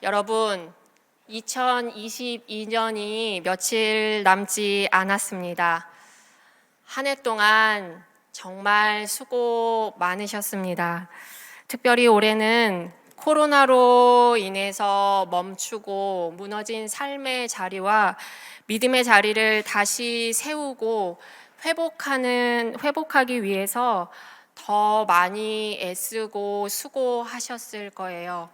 여러분, 2022년이 며칠 남지 않았습니다. 한 해 동안 정말 수고 많으셨습니다. 특별히 올해는 코로나로 인해서 멈추고 무너진 삶의 자리와 믿음의 자리를 다시 세우고 회복하기 위해서 더 많이 애쓰고 수고하셨을 거예요.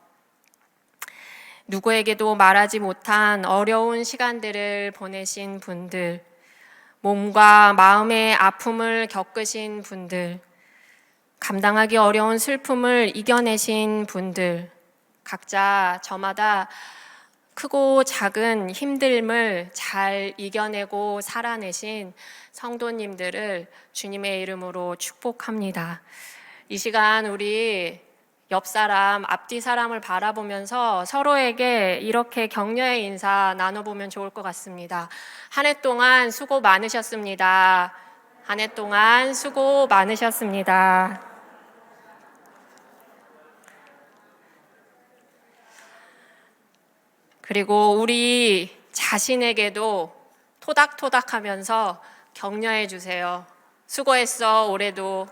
누구에게도 말하지 못한 어려운 시간들을 보내신 분들, 몸과 마음의 아픔을 겪으신 분들, 감당하기 어려운 슬픔을 이겨내신 분들, 각자 저마다 크고 작은 힘듦을 잘 이겨내고 살아내신 성도님들을 주님의 이름으로 축복합니다. 이 시간 우리 옆 사람, 앞뒤 사람을 바라보면서 서로에게 이렇게 격려의 인사 나눠보면 좋을 것 같습니다. 한 해 동안 수고 많으셨습니다. 한 해 동안 수고 많으셨습니다. 그리고 우리 자신에게도 토닥토닥 하면서 격려해 주세요. 수고했어, 올해도.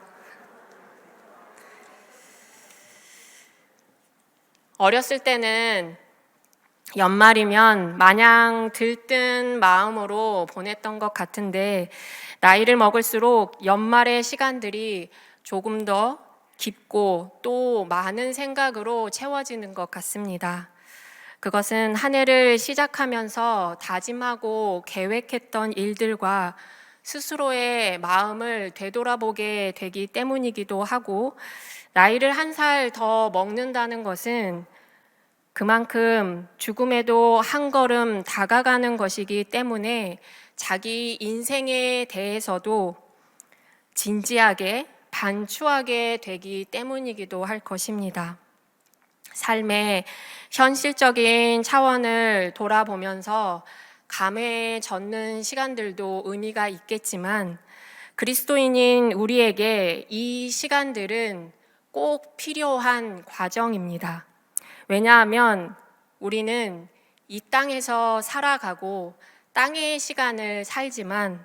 어렸을 때는 연말이면 마냥 들뜬 마음으로 보냈던 것 같은데 나이를 먹을수록 연말의 시간들이 조금 더 깊고 또 많은 생각으로 채워지는 것 같습니다. 그것은 한 해를 시작하면서 다짐하고 계획했던 일들과 스스로의 마음을 되돌아보게 되기 때문이기도 하고, 나이를 한 살 더 먹는다는 것은 그만큼 죽음에도 한 걸음 다가가는 것이기 때문에 자기 인생에 대해서도 진지하게 반추하게 되기 때문이기도 할 것입니다. 삶의 현실적인 차원을 돌아보면서 감회에 젖는 시간들도 의미가 있겠지만 그리스도인인 우리에게 이 시간들은 꼭 필요한 과정입니다. 왜냐하면 우리는 이 땅에서 살아가고 땅의 시간을 살지만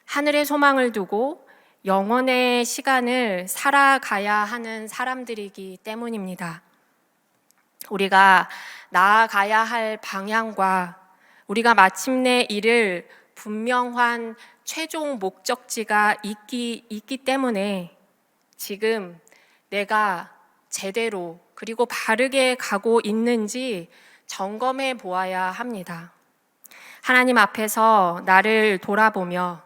하늘의 소망을 두고 영원의 시간을 살아가야 하는 사람들이기 때문입니다. 우리가 나아가야 할 방향과 우리가 마침내 이를 분명한 최종 목적지가 있기 때문에 지금 내가 제대로 그리고 바르게 가고 있는지 점검해 보아야 합니다. 하나님 앞에서 나를 돌아보며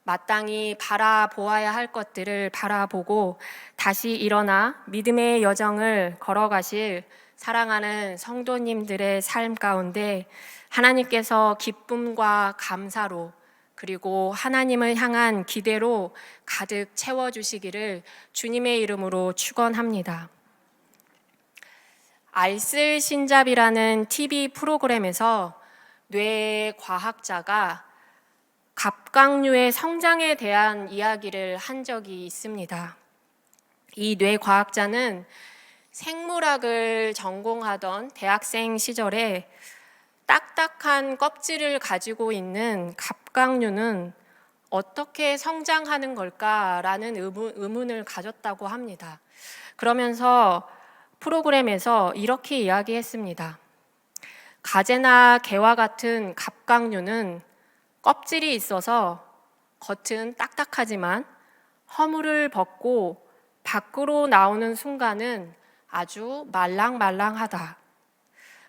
마땅히 바라보아야 할 것들을 바라보고 다시 일어나 믿음의 여정을 걸어가실 사랑하는 성도님들의 삶 가운데 하나님께서 기쁨과 감사로 그리고 하나님을 향한 기대로 가득 채워주시기를 주님의 이름으로 축원합니다. 알쓸신잡이라는 TV 프로그램에서 뇌과학자가 갑각류의 성장에 대한 이야기를 한 적이 있습니다. 이 뇌과학자는 생물학을 전공하던 대학생 시절에 딱딱한 껍질을 가지고 있는 갑각류는 어떻게 성장하는 걸까라는 의문을 가졌다고 합니다. 그러면서 프로그램에서 이렇게 이야기했습니다. 가재나 개와 같은 갑각류는 껍질이 있어서 겉은 딱딱하지만 허물을 벗고 밖으로 나오는 순간은 아주 말랑말랑하다.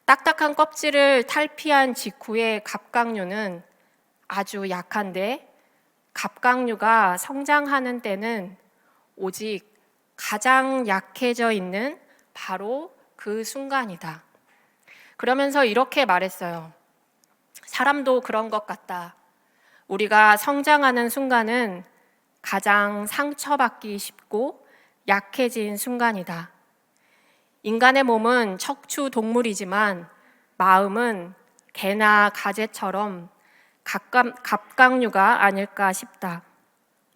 딱딱한 껍질을 탈피한 직후의 갑각류는 아주 약한데 갑각류가 성장하는 때는 오직 가장 약해져 있는 바로 그 순간이다. 그러면서 이렇게 말했어요. 사람도 그런 것 같다. 우리가 성장하는 순간은 가장 상처받기 쉽고 약해진 순간이다. 인간의 몸은 척추 동물이지만 마음은 개나 가재처럼 갑각류가 아닐까 싶다.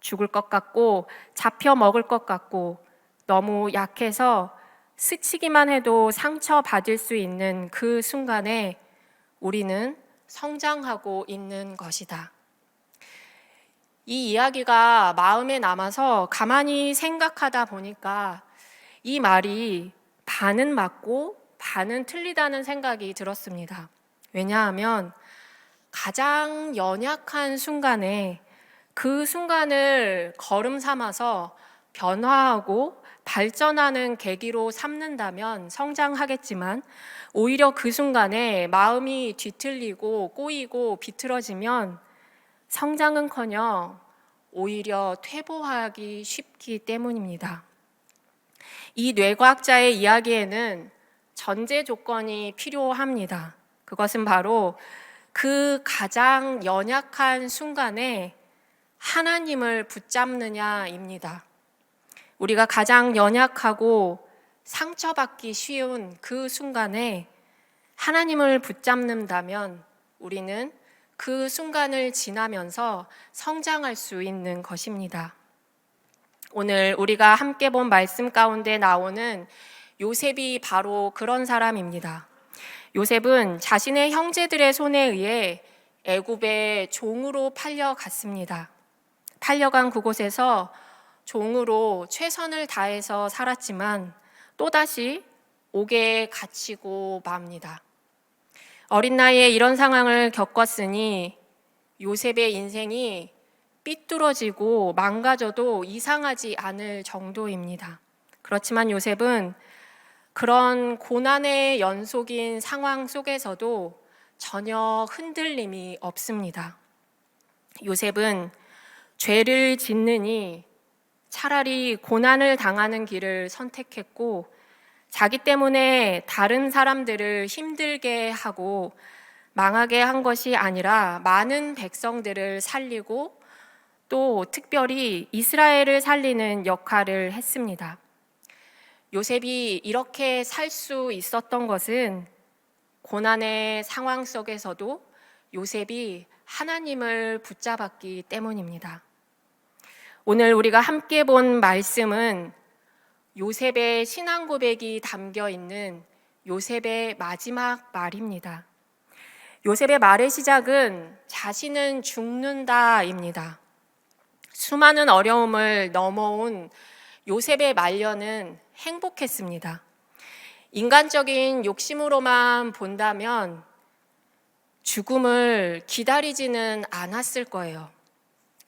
죽을 것 같고 잡혀 먹을 것 같고 너무 약해서 스치기만 해도 상처받을 수 있는 그 순간에 우리는 성장하고 있는 것이다. 이 이야기가 마음에 남아서 가만히 생각하다 보니까 이 말이 반은 맞고 반은 틀리다는 생각이 들었습니다. 왜냐하면 가장 연약한 순간에 그 순간을 걸음 삼아서 변화하고 발전하는 계기로 삼는다면 성장하겠지만, 오히려 그 순간에 마음이 뒤틀리고 꼬이고 비틀어지면 성장은커녕 오히려 퇴보하기 쉽기 때문입니다. 이 뇌과학자의 이야기에는 전제 조건이 필요합니다. 그것은 바로 그 가장 연약한 순간에 하나님을 붙잡느냐입니다. 우리가 가장 연약하고 상처받기 쉬운 그 순간에 하나님을 붙잡는다면 우리는 그 순간을 지나면서 성장할 수 있는 것입니다. 오늘 우리가 함께 본 말씀 가운데 나오는 요셉이 바로 그런 사람입니다. 요셉은 자신의 형제들의 손에 의해 애굽의 종으로 팔려갔습니다. 팔려간 그곳에서 종으로 최선을 다해서 살았지만 또다시 옥에 갇히고 맙니다. 어린 나이에 이런 상황을 겪었으니 요셉의 인생이 삐뚤어지고 망가져도 이상하지 않을 정도입니다. 그렇지만 요셉은 그런 고난의 연속인 상황 속에서도 전혀 흔들림이 없습니다. 요셉은 죄를 짓느니 차라리 고난을 당하는 길을 선택했고, 자기 때문에 다른 사람들을 힘들게 하고 망하게 한 것이 아니라 많은 백성들을 살리고 또 특별히 이스라엘을 살리는 역할을 했습니다. 요셉이 이렇게 살 수 있었던 것은 고난의 상황 속에서도 요셉이 하나님을 붙잡았기 때문입니다. 오늘 우리가 함께 본 말씀은 요셉의 신앙 고백이 담겨 있는 요셉의 마지막 말입니다. 요셉의 말의 시작은 자신은 죽는다입니다. 수많은 어려움을 넘어온 요셉의 말년은 행복했습니다. 인간적인 욕심으로만 본다면 죽음을 기다리지는 않았을 거예요.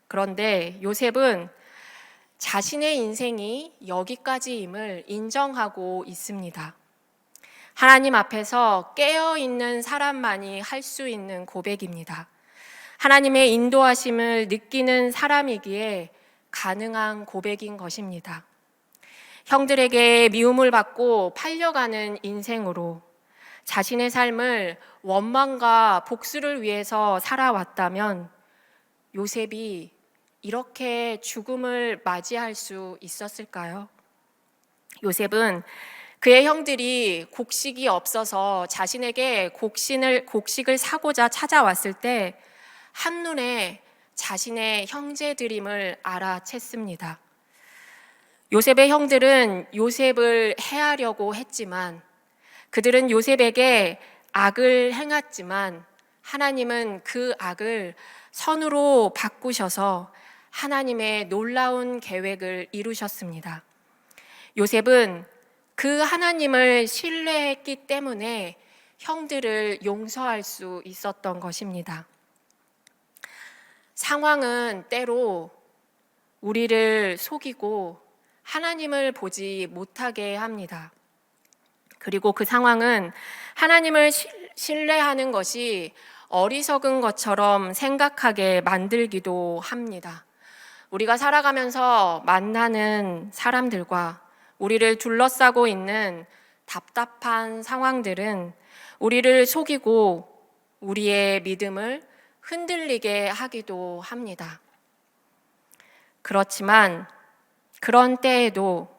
그런데 요셉은 자신의 인생이 여기까지임을 인정하고 있습니다. 하나님 앞에서 깨어있는 사람만이 할 수 있는 고백입니다. 하나님의 인도하심을 느끼는 사람이기에 가능한 고백인 것입니다. 형들에게 미움을 받고 팔려가는 인생으로 자신의 삶을 원망과 복수를 위해서 살아왔다면 요셉이 이렇게 죽음을 맞이할 수 있었을까요? 요셉은 그의 형들이 곡식이 없어서 자신에게 곡식을 사고자 찾아왔을 때 한눈에 자신의 형제들임을 알아챘습니다. 요셉의 형들은 요셉을 해하려고 했지만, 그들은 요셉에게 악을 행했지만 하나님은 그 악을 선으로 바꾸셔서 하나님의 놀라운 계획을 이루셨습니다. 요셉은 그 하나님을 신뢰했기 때문에 형들을 용서할 수 있었던 것입니다. 상황은 때로 우리를 속이고 하나님을 보지 못하게 합니다. 그리고 그 상황은 하나님을 신뢰하는 것이 어리석은 것처럼 생각하게 만들기도 합니다. 우리가 살아가면서 만나는 사람들과 우리를 둘러싸고 있는 답답한 상황들은 우리를 속이고 우리의 믿음을 흔들리게 하기도 합니다. 그렇지만 그런 때에도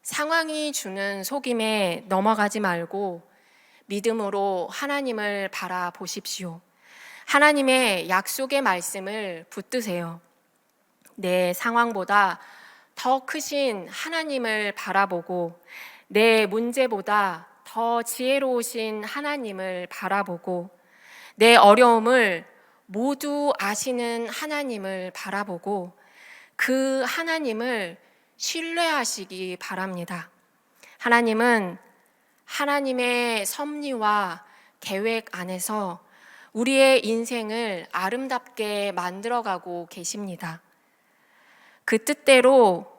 상황이 주는 속임에 넘어가지 말고 믿음으로 하나님을 바라보십시오. 하나님의 약속의 말씀을 붙드세요. 내 상황보다 더 크신 하나님을 바라보고 내 문제보다 더 지혜로우신 하나님을 바라보고 내 어려움을 모두 아시는 하나님을 바라보고 그 하나님을 신뢰하시기 바랍니다. 하나님은 하나님의 섭리와 계획 안에서 우리의 인생을 아름답게 만들어가고 계십니다. 그 뜻대로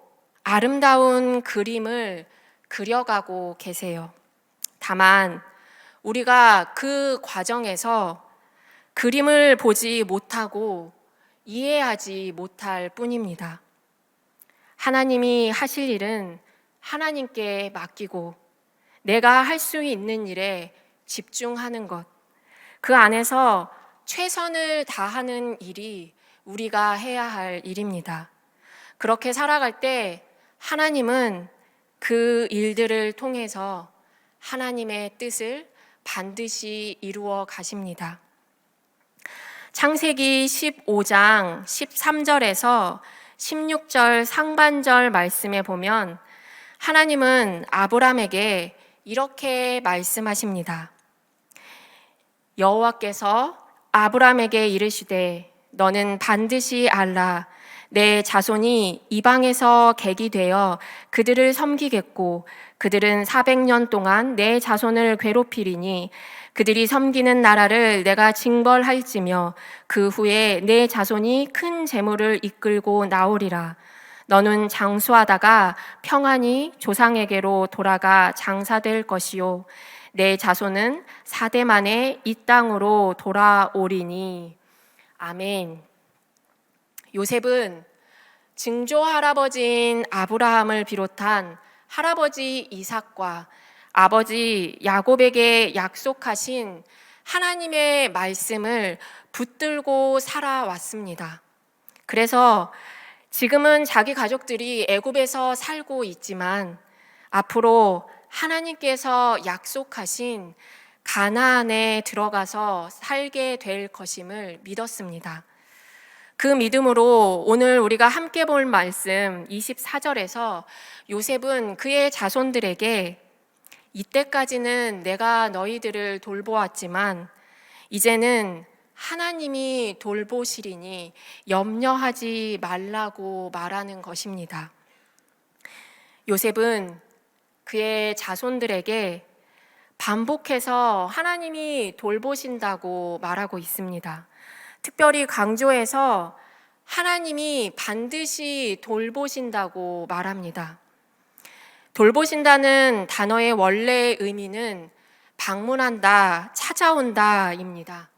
아름다운 그림을 그려가고 계세요. 다만 우리가 그 과정에서 그림을 보지 못하고 이해하지 못할 뿐입니다. 하나님이 하실 일은 하나님께 맡기고 내가 할 수 있는 일에 집중하는 것, 그 안에서 최선을 다하는 일이 우리가 해야 할 일입니다. 그렇게 살아갈 때 하나님은 그 일들을 통해서 하나님의 뜻을 반드시 이루어 가십니다. 창세기 15장 13절에서 16절 상반절 말씀에 보면 하나님은 아브람에게 이렇게 말씀하십니다. 여호와께서 아브람에게 이르시되 너는 반드시 알라 내 자손이 이방에서 객이 되어 그들을 섬기겠고 그들은 400년 동안 내 자손을 괴롭히리니 그들이 섬기는 나라를 내가 징벌할지며 그 후에 내 자손이 큰 재물을 이끌고 나오리라. 너는 장수하다가 평안히 조상에게로 돌아가 장사될 것이요 내 자손은 4대 만에 이 땅으로 돌아오리니. 아멘. 요셉은 증조 할아버지인 아브라함을 비롯한 할아버지 이삭과 아버지 야곱에게 약속하신 하나님의 말씀을 붙들고 살아왔습니다. 그래서 지금은 자기 가족들이 애굽에서 살고 있지만 앞으로 하나님께서 약속하신 가나안에 들어가서 살게 될 것임을 믿었습니다. 그 믿음으로 오늘 우리가 함께 볼 말씀 24절에서 요셉은 그의 자손들에게 이때까지는 내가 너희들을 돌보았지만 이제는 하나님이 돌보시리니 염려하지 말라고 말하는 것입니다. 요셉은 그의 자손들에게 반복해서 하나님이 돌보신다고 말하고 있습니다. 특별히 강조해서 하나님이 반드시 돌보신다고 말합니다. 돌보신다는 단어의 원래 의미는 방문한다, 찾아온다입니다.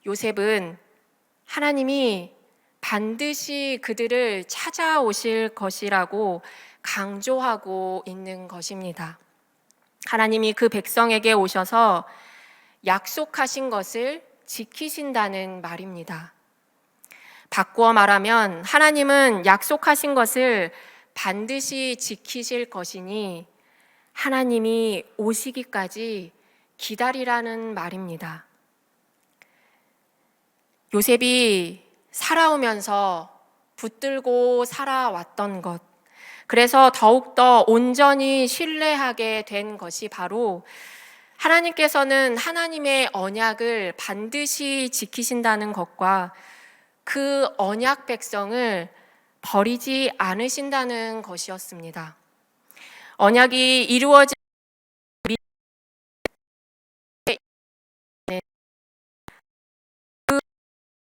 요셉은 하나님이 반드시 그들을 찾아오실 것이라고 강조하고 있는 것입니다. 하나님이 그 백성에게 오셔서 약속하신 것을 지키신다는 말입니다. 바꾸어 말하면 하나님은 약속하신 것을 반드시 지키실 것이니 하나님이 오시기까지 기다리라는 말입니다. 요셉이 살아오면서 붙들고 살아왔던 것, 그래서 더욱더 온전히 신뢰하게 된 것이 바로 하나님께서는 하나님의 언약을 반드시 지키신다는 것과 그 언약 백성을 버리지 않으신다는 것이었습니다. 언약이 이루어질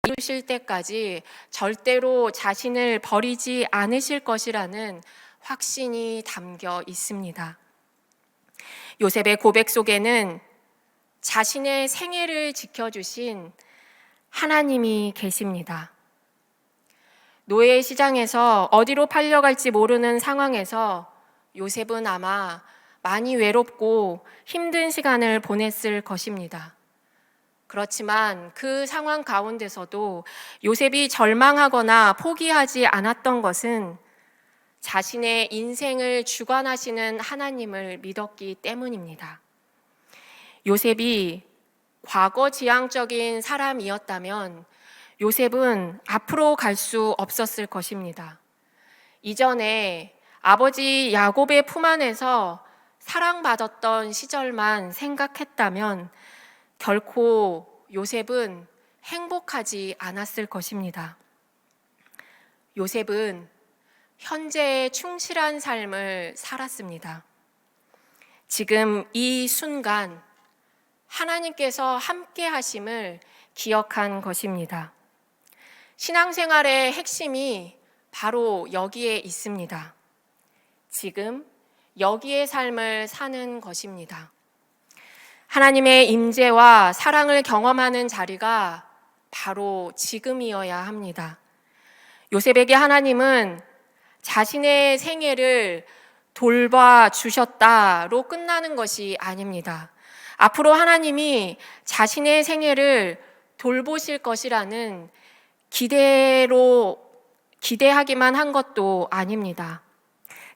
이루실 때까지 절대로 자신을 버리지 않으실 것이라는 확신이 담겨 있습니다. 요셉의 고백 속에는 자신의 생애를 지켜주신 하나님이 계십니다. 노예 시장에서 어디로 팔려갈지 모르는 상황에서 요셉은 아마 많이 외롭고 힘든 시간을 보냈을 것입니다. 그렇지만 그 상황 가운데서도 요셉이 절망하거나 포기하지 않았던 것은 자신의 인생을 주관하시는 하나님을 믿었기 때문입니다. 요셉이 과거지향적인 사람이었다면 요셉은 앞으로 갈 수 없었을 것입니다. 이전에 아버지 야곱의 품 안에서 사랑받았던 시절만 생각했다면 결코 요셉은 행복하지 않았을 것입니다. 요셉은 현재에 충실한 삶을 살았습니다. 지금 이 순간 하나님께서 함께 하심을 기억한 것입니다. 신앙생활의 핵심이 바로 여기에 있습니다. 지금 여기의 삶을 사는 것입니다. 하나님의 임재와 사랑을 경험하는 자리가 바로 지금이어야 합니다. 요셉에게 하나님은 자신의 생애를 돌봐 주셨다로 끝나는 것이 아닙니다. 앞으로 하나님이 자신의 생애를 돌보실 것이라는 기대하기만 한 것도 아닙니다.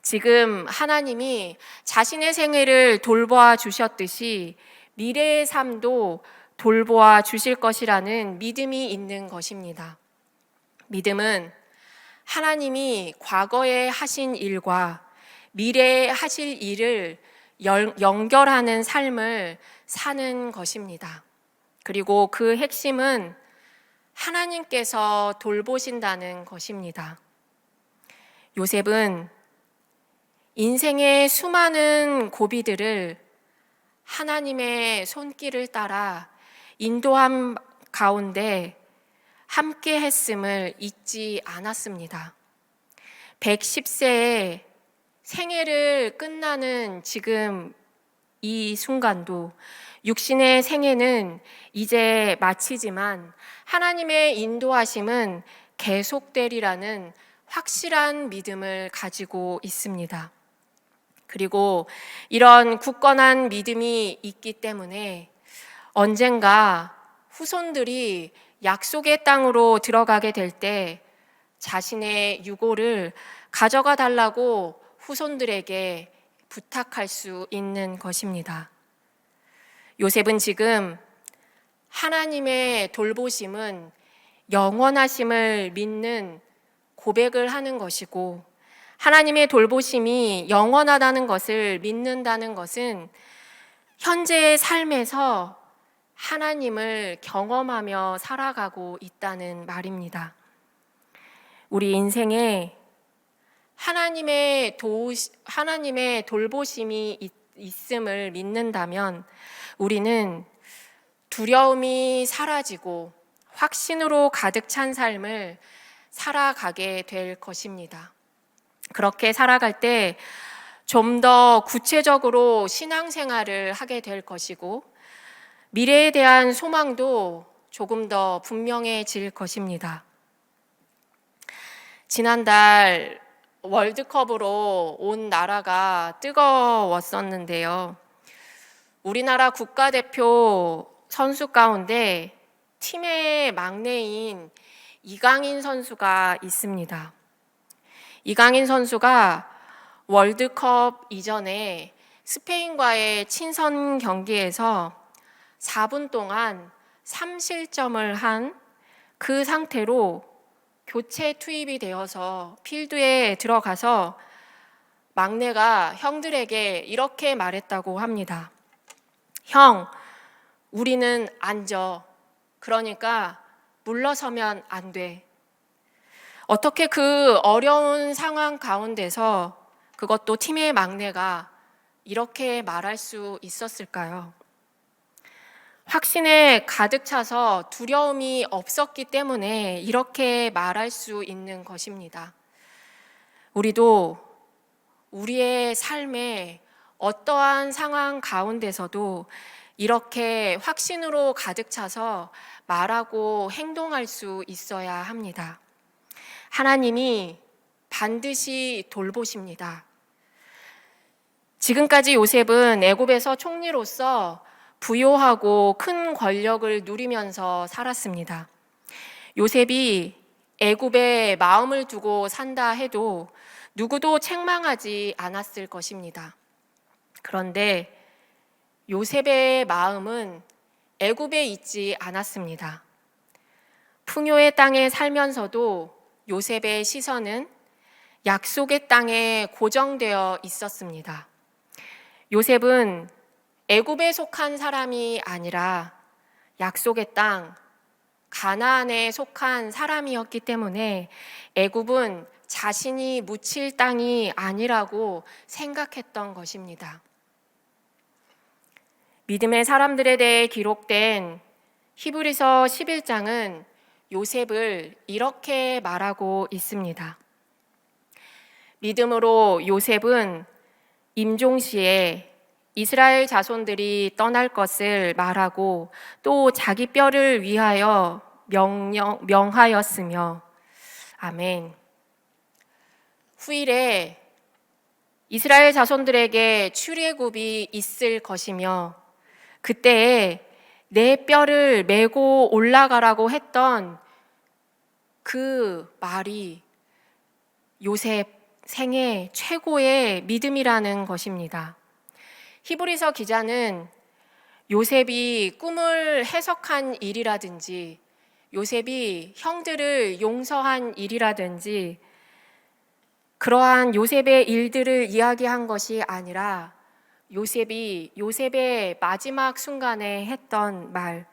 지금 하나님이 자신의 생애를 돌보아 주셨듯이 미래의 삶도 돌보아 주실 것이라는 믿음이 있는 것입니다. 믿음은 하나님이 과거에 하신 일과 미래에 하실 일을 연결하는 삶을 사는 것입니다. 그리고 그 핵심은 하나님께서 돌보신다는 것입니다. 요셉은 인생의 수많은 고비들을 하나님의 손길을 따라 인도함 가운데 함께 했음을 잊지 않았습니다. 110세에 생애를 끝나는 지금 이 순간도 육신의 생애는 이제 마치지만 하나님의 인도하심은 계속되리라는 확실한 믿음을 가지고 있습니다. 그리고 이런 굳건한 믿음이 있기 때문에 언젠가 후손들이 약속의 땅으로 들어가게 될 때 자신의 유고를 가져가 달라고 후손들에게 부탁할 수 있는 것입니다. 요셉은 지금 하나님의 돌보심은 영원하심을 믿는 고백을 하는 것이고, 하나님의 돌보심이 영원하다는 것을 믿는다는 것은 현재의 삶에서 하나님을 경험하며 살아가고 있다는 말입니다. 우리 인생에 하나님의 돌보심이 있음을 믿는다면 우리는 두려움이 사라지고 확신으로 가득 찬 삶을 살아가게 될 것입니다. 그렇게 살아갈 때 좀 더 구체적으로 신앙생활을 하게 될 것이고 미래에 대한 소망도 조금 더 분명해질 것입니다. 지난달 월드컵으로 온 나라가 뜨거웠었는데요. 우리나라 국가대표 선수 가운데 팀의 막내인 이강인 선수가 있습니다. 이강인 선수가 월드컵 이전에 스페인과의 친선 경기에서 4분 동안 3실점을 한 그 상태로 교체 투입이 되어서 필드에 들어가서 막내가 형들에게 이렇게 말했다고 합니다. 형, 우리는 안 져. 그러니까 물러서면 안 돼. 어떻게 그 어려운 상황 가운데서 그것도 팀의 막내가 이렇게 말할 수 있었을까요? 확신에 가득 차서 두려움이 없었기 때문에 이렇게 말할 수 있는 것입니다. 우리도 우리의 삶에 어떠한 상황 가운데서도 이렇게 확신으로 가득 차서 말하고 행동할 수 있어야 합니다. 하나님이 반드시 돌보십니다. 지금까지 요셉은 애굽에서 총리로서 부요하고 큰 권력을 누리면서 살았습니다. 요셉이 애굽에 마음을 두고 산다 해도 누구도 책망하지 않았을 것입니다. 그런데 요셉의 마음은 애굽에 있지 않았습니다. 풍요의 땅에 살면서도 요셉의 시선은 약속의 땅에 고정되어 있었습니다. 요셉은 애굽에 속한 사람이 아니라 약속의 땅 가나안에 속한 사람이었기 때문에 애굽은 자신이 묻힐 땅이 아니라고 생각했던 것입니다. 믿음의 사람들에 대해 기록된 히브리서 11장은 요셉을 이렇게 말하고 있습니다. 믿음으로 요셉은 임종시에 이스라엘 자손들이 떠날 것을 말하고 또 자기 뼈를 위하여 명하였으며, 아멘. 후일에 이스라엘 자손들에게 출애굽이 있을 것이며 그때에 내 뼈를 메고 올라가라고 했던 그 말이 요셉 생애 최고의 믿음이라는 것입니다. 히브리서 기자는 요셉이 꿈을 해석한 일이라든지 요셉이 형들을 용서한 일이라든지 그러한 요셉의 일들을 이야기한 것이 아니라 요셉의 마지막 순간에 했던 말,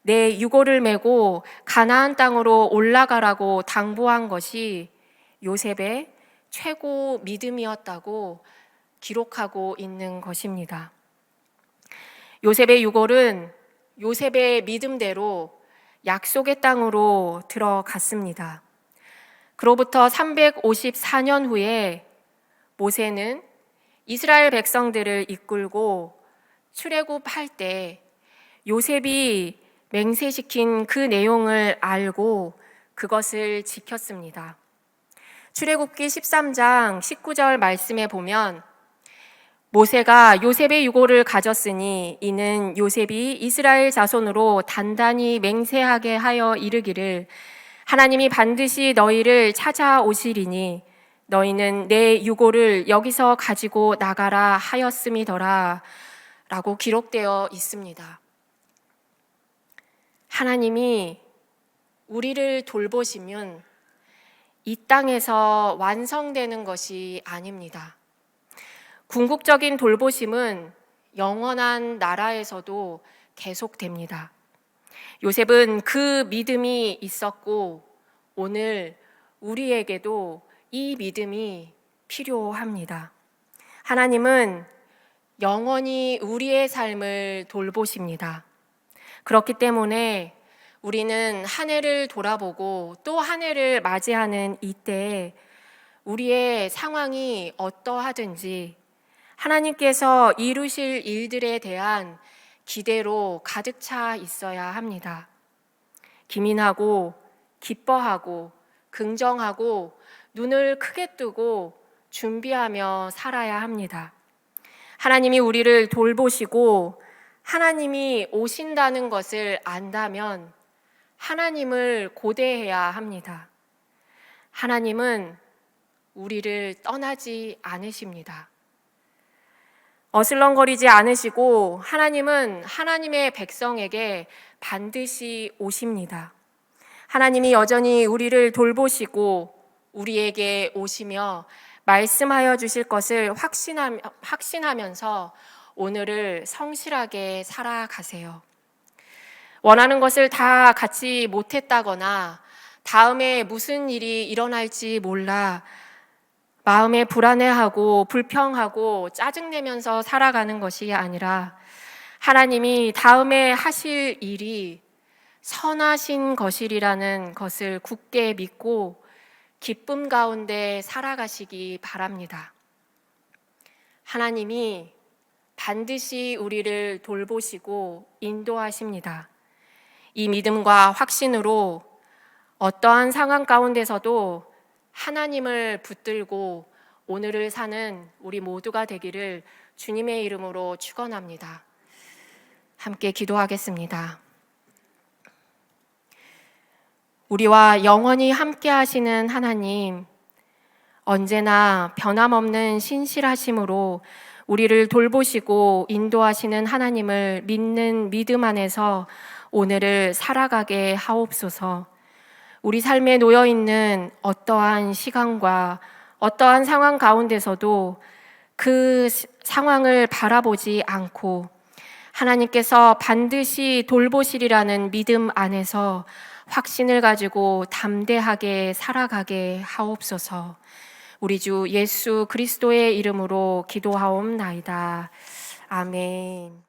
내 유고를 메고 가나안 땅으로 올라가라고 당부한 것이 요셉의 최고 믿음이었다고 기록하고 있는 것입니다. 요셉의 유골은 요셉의 믿음대로 약속의 땅으로 들어갔습니다. 그로부터 354년 후에 모세는 이스라엘 백성들을 이끌고 출애굽할 때 요셉이 맹세시킨 그 내용을 알고 그것을 지켰습니다. 출애굽기 13장 19절 말씀에 보면 모세가 요셉의 유고를 가졌으니 이는 요셉이 이스라엘 자손으로 단단히 맹세하게 하여 이르기를 하나님이 반드시 너희를 찾아오시리니 너희는 내 유고를 여기서 가지고 나가라 하였음이더라 라고 기록되어 있습니다. 하나님이 우리를 돌보시면 이 땅에서 완성되는 것이 아닙니다. 궁극적인 돌보심은 영원한 나라에서도 계속됩니다. 요셉은 그 믿음이 있었고 오늘 우리에게도 이 믿음이 필요합니다. 하나님은 영원히 우리의 삶을 돌보십니다. 그렇기 때문에 우리는 한 해를 돌아보고 또 한 해를 맞이하는 이때에 우리의 상황이 어떠하든지 하나님께서 이루실 일들에 대한 기대로 가득 차 있어야 합니다. 기민하고 기뻐하고 긍정하고 눈을 크게 뜨고 준비하며 살아야 합니다. 하나님이 우리를 돌보시고 하나님이 오신다는 것을 안다면 하나님을 고대해야 합니다. 하나님은 우리를 떠나지 않으십니다. 어슬렁거리지 않으시고 하나님은 하나님의 백성에게 반드시 오십니다. 하나님이 여전히 우리를 돌보시고 우리에게 오시며 말씀하여 주실 것을 확신하면서 오늘을 성실하게 살아가세요. 원하는 것을 다 갖지 못했다거나 다음에 무슨 일이 일어날지 몰라 마음에 불안해하고 불평하고 짜증내면서 살아가는 것이 아니라 하나님이 다음에 하실 일이 선하신 것이라는 것을 굳게 믿고 기쁨 가운데 살아가시기 바랍니다. 하나님이 반드시 우리를 돌보시고 인도하십니다. 이 믿음과 확신으로 어떠한 상황 가운데서도 하나님을 붙들고 오늘을 사는 우리 모두가 되기를 주님의 이름으로 축원합니다. 함께 기도하겠습니다. 우리와 영원히 함께 하시는 하나님, 언제나 변함없는 신실하심으로 우리를 돌보시고 인도하시는 하나님을 믿는 믿음 안에서 오늘을 살아가게 하옵소서. 우리 삶에 놓여 있는 어떠한 시간과 어떠한 상황 가운데서도 그 상황을 바라보지 않고 하나님께서 반드시 돌보시리라는 믿음 안에서 확신을 가지고 담대하게 살아가게 하옵소서. 우리 주 예수 그리스도의 이름으로 기도하옵나이다. 아멘.